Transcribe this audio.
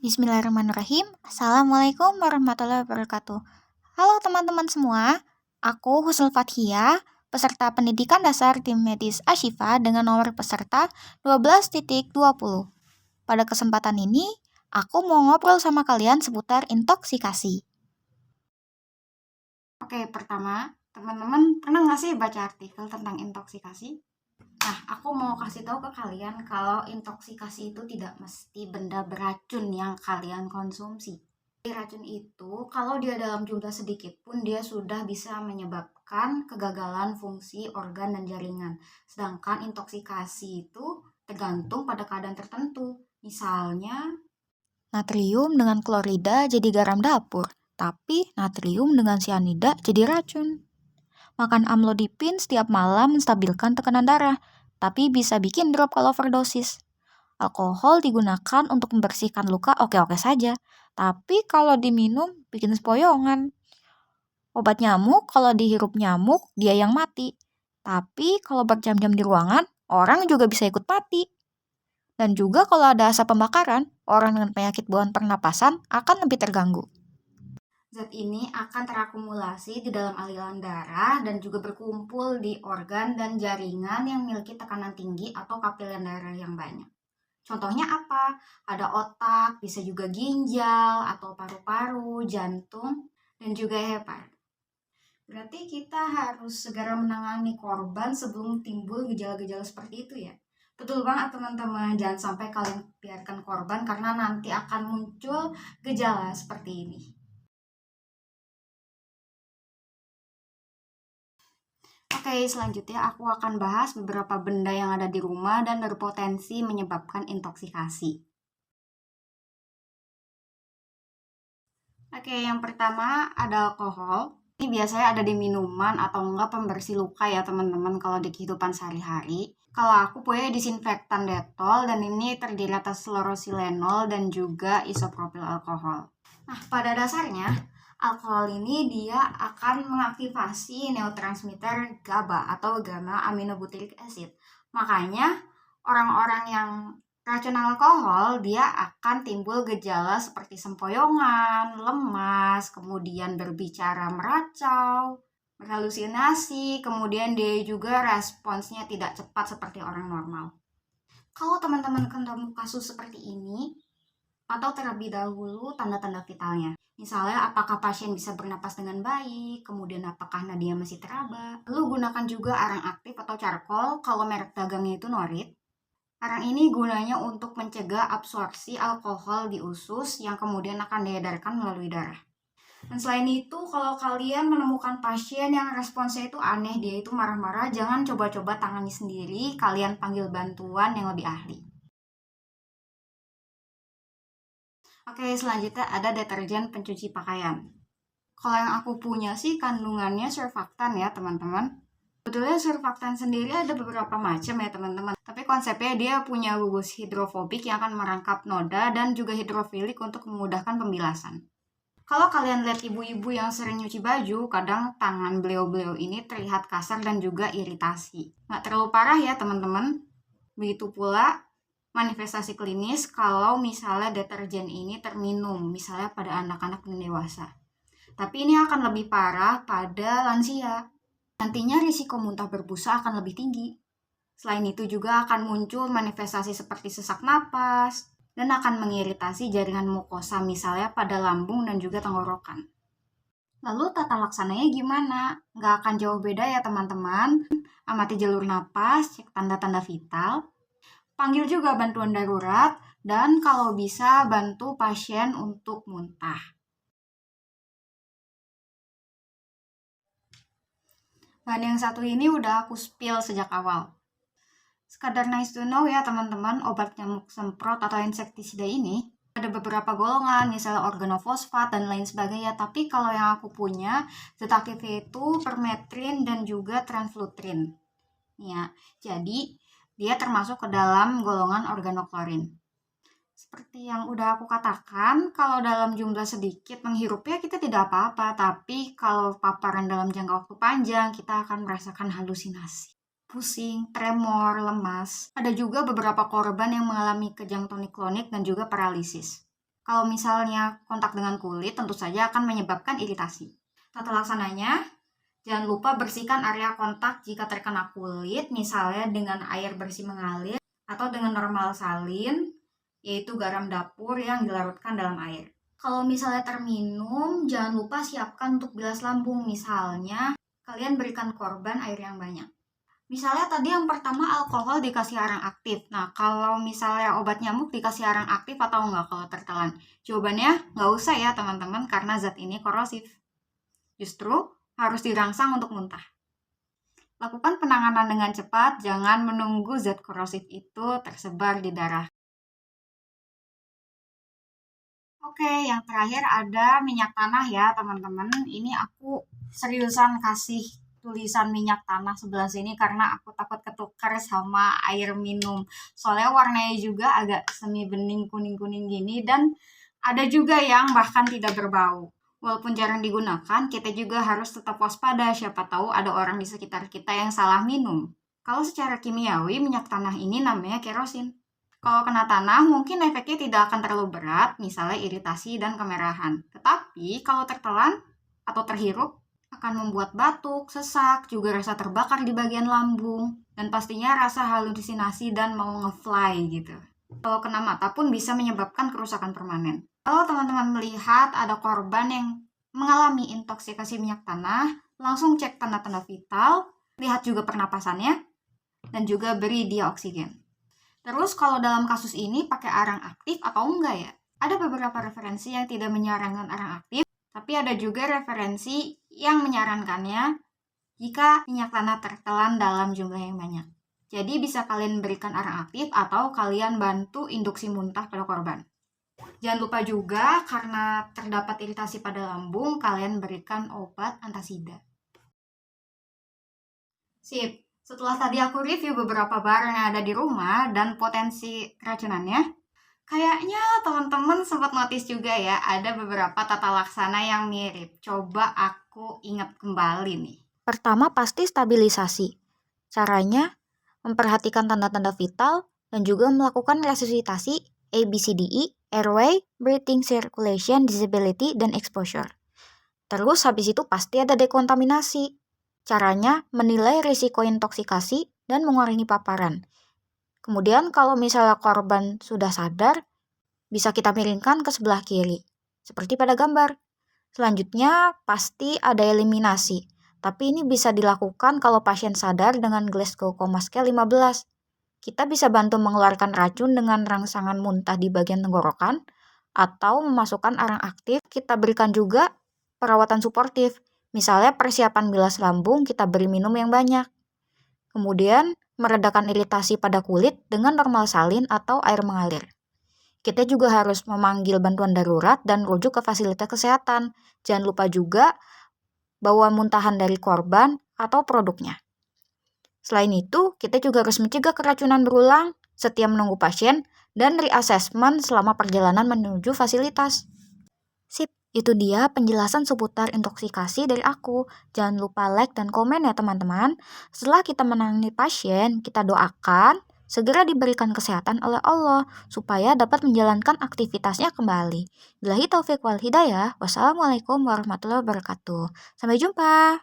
Bismillahirrahmanirrahim. Assalamualaikum warahmatullahi wabarakatuh. Halo teman-teman semua, aku Husnul Fathia, peserta pendidikan dasar tim medis Ashifa dengan nomor peserta 12.20. Pada kesempatan ini, aku mau ngobrol sama kalian seputar intoksikasi. Oke, pertama, teman-teman pernah nggak sih baca artikel tentang intoksikasi? Nah, aku mau kasih tahu ke kalian kalau intoksikasi itu tidak mesti benda beracun yang kalian konsumsi. Racun itu kalau dia dalam jumlah sedikit pun dia sudah bisa menyebabkan kegagalan fungsi organ dan jaringan. Sedangkan intoksikasi itu tergantung pada keadaan tertentu. Misalnya, natrium dengan klorida jadi garam dapur, tapi natrium dengan sianida jadi racun. Makan amlodipin setiap malam menstabilkan tekanan darah, tapi bisa bikin drop kalau overdosis. Alkohol digunakan untuk membersihkan luka oke-oke saja, tapi kalau diminum bikin sempoyongan. Obat nyamuk kalau dihirup nyamuk dia yang mati, tapi kalau berjam-jam di ruangan orang juga bisa ikut mati. Dan juga kalau ada asap pembakaran, orang dengan penyakit bawaan pernapasan akan lebih terganggu. Zat ini akan terakumulasi di dalam aliran darah dan juga berkumpul di organ dan jaringan yang memiliki tekanan tinggi atau kapiler darah yang banyak. Contohnya apa? Ada otak, bisa juga ginjal, atau paru-paru, jantung, dan juga hepar. Berarti kita harus segera menangani korban sebelum timbul gejala-gejala seperti itu ya. Betul banget teman-teman, jangan sampai kalian biarkan korban karena nanti akan muncul gejala seperti ini. Oke, selanjutnya aku akan bahas beberapa benda yang ada di rumah dan berpotensi menyebabkan intoksikasi. Oke, yang pertama ada alkohol. Ini biasanya ada di minuman atau enggak pembersih luka ya teman-teman kalau di kehidupan sehari-hari. Kalau aku punya disinfektan Dettol dan ini terdiri atas fluorosilenol dan juga isopropil alkohol. Nah, pada dasarnya alkohol ini dia akan mengaktifasi neurotransmitter GABA atau gamma aminobutyric acid. Makanya orang-orang yang racun alkohol dia akan timbul gejala seperti sempoyongan, lemas, kemudian berbicara meracau, berhalusinasi, kemudian dia juga responsnya tidak cepat seperti orang normal. Kalau teman-teman ketemu kasus seperti ini, atau terlebih dahulu tanda-tanda vitalnya. Misalnya, apakah pasien bisa bernapas dengan baik, kemudian apakah nadia masih teraba. Lalu gunakan juga arang aktif atau charcoal kalau merek dagangnya itu Norit. Arang ini gunanya untuk mencegah absorpsi alkohol di usus yang kemudian akan diedarkan melalui darah. Dan selain itu, kalau kalian menemukan pasien yang responsnya itu aneh, dia itu marah-marah, jangan coba-coba tangani sendiri, kalian panggil bantuan yang lebih ahli. Oke, selanjutnya ada deterjen pencuci pakaian. Kalau yang aku punya sih kandungannya surfaktan ya teman-teman. Sebetulnya surfaktan sendiri ada beberapa macam ya teman-teman. Tapi konsepnya dia punya gugus hidrofobik yang akan merangkap noda dan juga hidrofilik untuk memudahkan pembilasan. Kalau kalian lihat ibu-ibu yang sering nyuci baju, kadang tangan beliau-beliau ini terlihat kasar dan juga iritasi. Nggak terlalu parah ya teman-teman. Begitu pula manifestasi klinis kalau misalnya deterjen ini terminum, misalnya pada anak-anak dan dewasa. Tapi ini akan lebih parah pada lansia. Nantinya risiko muntah berbusa akan lebih tinggi. Selain itu juga akan muncul manifestasi seperti sesak napas dan akan mengiritasi jaringan mukosa misalnya pada lambung dan juga tenggorokan. Lalu tata laksananya gimana? Nggak akan jauh beda ya teman-teman. Amati jalur napas, cek tanda-tanda vital, panggil juga bantuan darurat, dan kalau bisa bantu pasien untuk muntah. Dan yang satu ini udah aku spill sejak awal. Sekadar nice to know ya teman-teman, obat nyamuk semprot atau insektisida ini ada beberapa golongan, misalnya organofosfat dan lain sebagainya. Tapi kalau yang aku punya, zat aktifnya itu permetrin dan juga transflutrin. Ya, jadi dia termasuk ke dalam golongan organoklorin. Seperti yang udah aku katakan, kalau dalam jumlah sedikit menghirupnya kita tidak apa-apa, tapi kalau paparan dalam jangka waktu panjang kita akan merasakan halusinasi, pusing, tremor, lemas. Ada juga beberapa korban yang mengalami kejang tonik klonik dan juga paralisis. Kalau misalnya kontak dengan kulit, tentu saja akan menyebabkan iritasi. Tata laksananya, jangan lupa bersihkan area kontak jika terkena kulit, misalnya dengan air bersih mengalir atau dengan normal salin, yaitu garam dapur yang dilarutkan dalam air. Kalau misalnya terminum, jangan lupa siapkan untuk bilas lambung. Misalnya, kalian berikan korban air yang banyak. Misalnya tadi yang pertama alkohol dikasih arang aktif. Nah, kalau misalnya obat nyamuk dikasih arang aktif atau enggak kalau tertelan? Jawabannya nggak usah ya teman-teman, karena zat ini korosif. Justru harus dirangsang untuk muntah. Lakukan penanganan dengan cepat, jangan menunggu zat korosif itu tersebar di darah. Oke, yang terakhir ada minyak tanah ya teman-teman. Ini aku seriusan kasih tulisan minyak tanah sebelah sini karena aku takut ketukar sama air minum. Soalnya warnanya juga agak semi bening kuning-kuning gini dan ada juga yang bahkan tidak berbau. Walaupun jarang digunakan, kita juga harus tetap waspada. Siapa tahu ada orang di sekitar kita yang salah minum. Kalau secara kimiawi, minyak tanah ini namanya kerosin. Kalau kena tanah, mungkin efeknya tidak akan terlalu berat, misalnya iritasi dan kemerahan. Tetapi kalau tertelan atau terhirup, akan membuat batuk, sesak, juga rasa terbakar di bagian lambung, dan pastinya rasa halusinasi dan mau nge-fly gitu. Kalau kena mata pun bisa menyebabkan kerusakan permanen. Kalau teman-teman melihat ada korban yang mengalami intoksikasi minyak tanah, langsung cek tanda-tanda vital, lihat juga pernapasannya, dan juga beri dia oksigen. Terus kalau dalam kasus ini pakai arang aktif atau enggak ya? Ada beberapa referensi yang tidak menyarankan arang aktif, tapi ada juga referensi yang menyarankannya jika minyak tanah tertelan dalam jumlah yang banyak. Jadi bisa kalian berikan arang aktif atau kalian bantu induksi muntah pada korban. Jangan lupa juga karena terdapat iritasi pada lambung, kalian berikan obat antasida. Sip. Setelah tadi aku review beberapa barang yang ada di rumah dan potensi keracunannya, kayaknya teman-teman sempat notice juga ya, ada beberapa tata laksana yang mirip. Coba aku ingat kembali nih. Pertama pasti stabilisasi. Caranya, memperhatikan tanda-tanda vital dan juga melakukan resusitasi ABCDE, airway, breathing, circulation, disability, dan exposure. Terus habis itu pasti ada dekontaminasi. Caranya menilai risiko intoksikasi dan mengurangi paparan. Kemudian kalau misalnya korban sudah sadar, bisa kita miringkan ke sebelah kiri, seperti pada gambar. Selanjutnya pasti ada eliminasi, tapi ini bisa dilakukan kalau pasien sadar dengan Glasgow Coma Scale 15. Kita bisa bantu mengeluarkan racun dengan rangsangan muntah di bagian tenggorokan, atau memasukkan arang aktif. Kita berikan juga perawatan suportif. Misalnya persiapan bilas lambung kita beri minum yang banyak. Kemudian meredakan iritasi pada kulit dengan normal salin atau air mengalir. Kita juga harus memanggil bantuan darurat dan rujuk ke fasilitas kesehatan. Jangan lupa juga bawa muntahan dari korban atau produknya. Selain itu, kita juga harus mencegah keracunan berulang setia menunggu pasien dan reassessment selama perjalanan menuju fasilitas. Sip, itu dia penjelasan seputar intoksikasi dari aku. Jangan lupa like dan komen ya teman-teman. Setelah kita menangani pasien, kita doakan segera diberikan kesehatan oleh Allah supaya dapat menjalankan aktivitasnya kembali. Billahi taufiq wal hidayah. Wassalamualaikum warahmatullahi wabarakatuh. Sampai jumpa.